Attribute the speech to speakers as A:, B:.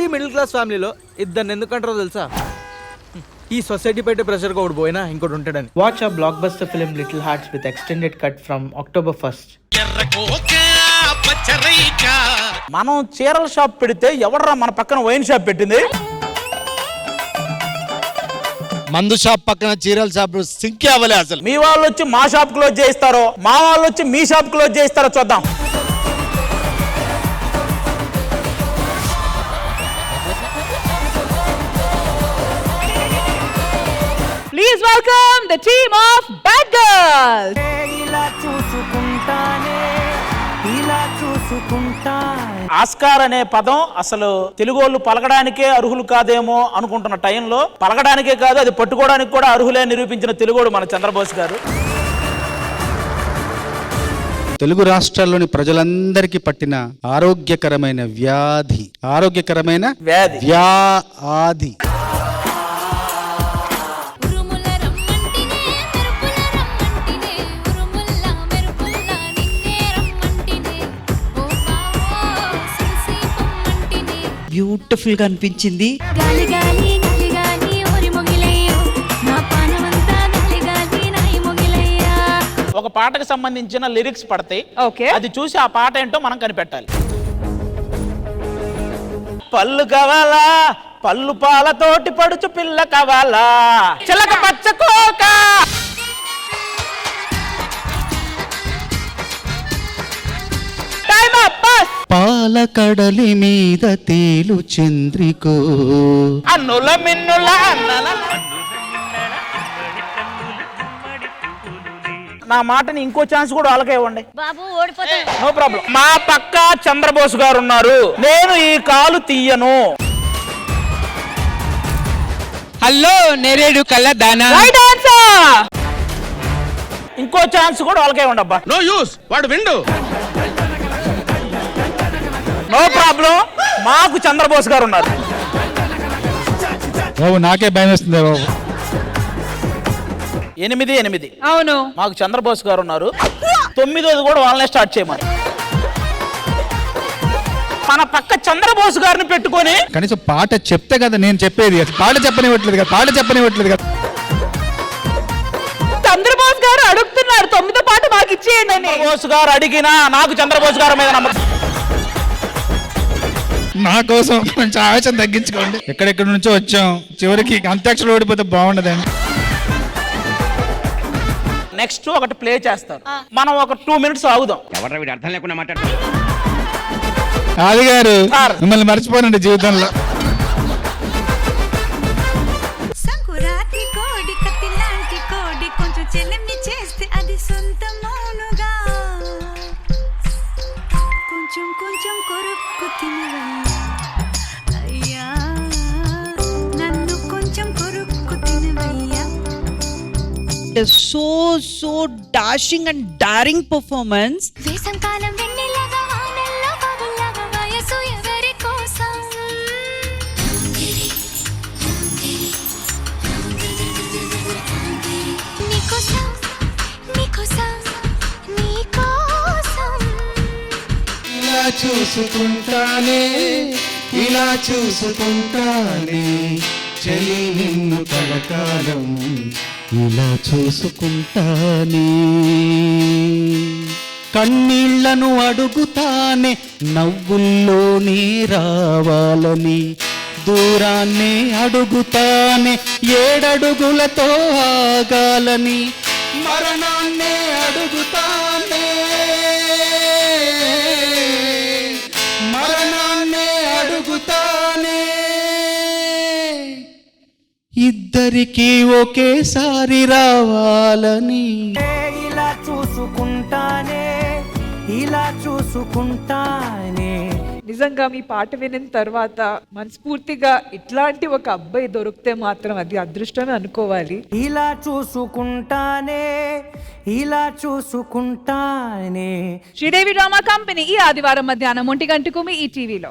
A: Multi middle class ఫ్యామిలీలో ఇద్దరిని ఎందుకంటారో తెలుసా? ఈ సొసైటీ పెట్టే ప్రెషర్ ఒకటి పోయినా ఇంకోటి ఉంటాడని. వాచ్ ఆ block buster film little hearts with extended cut from October 1st.
B: మనం చీరల షాప్ పెడితే ఎవడరా మన పక్కన వైన్ షాప్ పెట్టింది?
C: మందు షాప్ పక్కన చీరల షాప్ సింక్ అవ్వలే అసలు.
B: మీ వాళ్ళు వచ్చి మా షాప్ క్లోజ్ చేయిస్తారో, మా వాళ్ళు వచ్చి మీ షాప్ క్లోజ్ చేయిస్తారో చూద్దాం.
D: Please welcome the team of Bad Girls.
B: Oscar అనే పదం అసలు తెలుగు వాళ్ళు పలకడానికే అర్హులు కాదేమో అనుకుంటున్న టైంలో పలకడానికే కాదు అది పట్టుకోవడానికి కూడా అర్హులే నిరూపించిన తెలుగోడు మన చంద్రబోస్ గారు.
C: తెలుగు రాష్ట్రాల్లోని ప్రజలందరికీ పట్టిన ఆరోగ్యకరమైన వ్యాధి వ్యాధి
E: బ్యూటిఫుల్ గా అనిపించింది.
B: ఒక పాటకు సంబంధించిన లిరిక్స్ పడతాయి. అది చూసి ఆ పాట ఏంటో మనం కనిపెట్టాలి. పళ్ళు కావాలా, పళ్ళు పాలతోటి పడుచు పిల్ల కావాలా, చిలక పచ్చకోక.
C: పాల కడలి మీద తేలు చంద్రికో
B: అన్నుల మిన్నుల అన్నల. నా మాటని ఇంకో ఛాన్స్ కూడా వాళ్ళకే ఇవ్వండి
F: బాబు, ఓడిపోతా.
B: No problem. మా పక్క చంద్రబోస్ గారు ఉన్నారు, నేను ఈ కాలు తీయను.
E: హలో నెరేడు కళ్ళదానా.
B: ఇంకో ఛాన్స్ కూడా వాళ్ళకే ఇవ్వండి అబ్బా.
C: నో యూస్, వాడు విండు.
B: నో ప్రాబ్లం, మాకు చంద్రబోస్ గారు ఉన్నారు.
C: బాబు నాకే భయం వేస్తుంది బాబు.
B: 8-8
D: అవును,
B: మాకు చంద్రబోస్ గారు ఉన్నారు. 9ది కూడా వాళ్ళనే స్టార్ట్ చేయమని. మన పక్క చంద్రబోస్ గారిని పెట్టుకొని
C: కనీసం పాట చెప్తే కదా నేను చెప్పేది. పాట చెప్పనివ్వట్లేదు కదా.
D: చంద్రబోస్ గారు అడుగుతున్నారు 9వ పాట మాకు ఇచ్చేయండి అని.
B: చంద్రబోస్ గారు అడిగినా నాకు చంద్రబోస్ గారి మీద నమ్మకం.
C: నా కోసం కొంచెం ఆవేశం తగ్గించుకోండి. ఎక్కడెక్కడ నుంచో వచ్చాం, చివరికి అంత్యాక్షలు ఓడిపోతే బాగుండదండి.
B: నెక్స్ట్ ఒకటి ప్లే చేస్తారు, మనం ఒక 2 minutes ఆగుదాం.
C: అర్థం లేకుండా మాట్లాడు. ఆది గారు మిమ్మల్ని మర్చిపోనండి జీవితంలో.
G: సంకురాత్రి కోడి కత్తి లాంటి కోడి కొంచెం చెల్లెమ్ని చేస్తే అది సొంతమౌనుగా కొంచెం కొంచెం కొరుక్కు తినవయ్యా, అయ్యా నన్ను కొంచెం కొరుక్కు తినవయ్యా.
E: So dashing and daring performance.
G: వేసంకాలం వెన్నెలగా వానల్లో పగుల్లాగా వయసు ఎవరి కోసం, నీకోసం నీకోసం నీకోసం.
C: ఇలా చూసుకుంటానే చలి నిన్ను కలకాలం ఇలా చూసుకుంటానే. కన్నీళ్లను అడుగుతానే నవ్వుల్లోనే రావాలని, దూరాన్నే అడుగుతానే 7 అడుగులతో ఆగాలని, మరణాన్నే అడుగుతానే ఇద్దరికి ఒకేసారి రావాలని.
H: ఇలా చూసుకుంటానే.
D: నిజంగా మీ పాట వినిన తర్వాత మనస్ఫూర్తిగా ఇట్లాంటి ఒక అబ్బాయి దొరికితే మాత్రం అది అదృష్టమే అనుకోవాలి.
H: ఇలా చూసుకుంటానే.
D: శ్రీదేవి డ్రామా కంపెనీ ఈ ఆదివారం మధ్యాహ్నం 1 గంటకు మీ ఈ టీవీలో.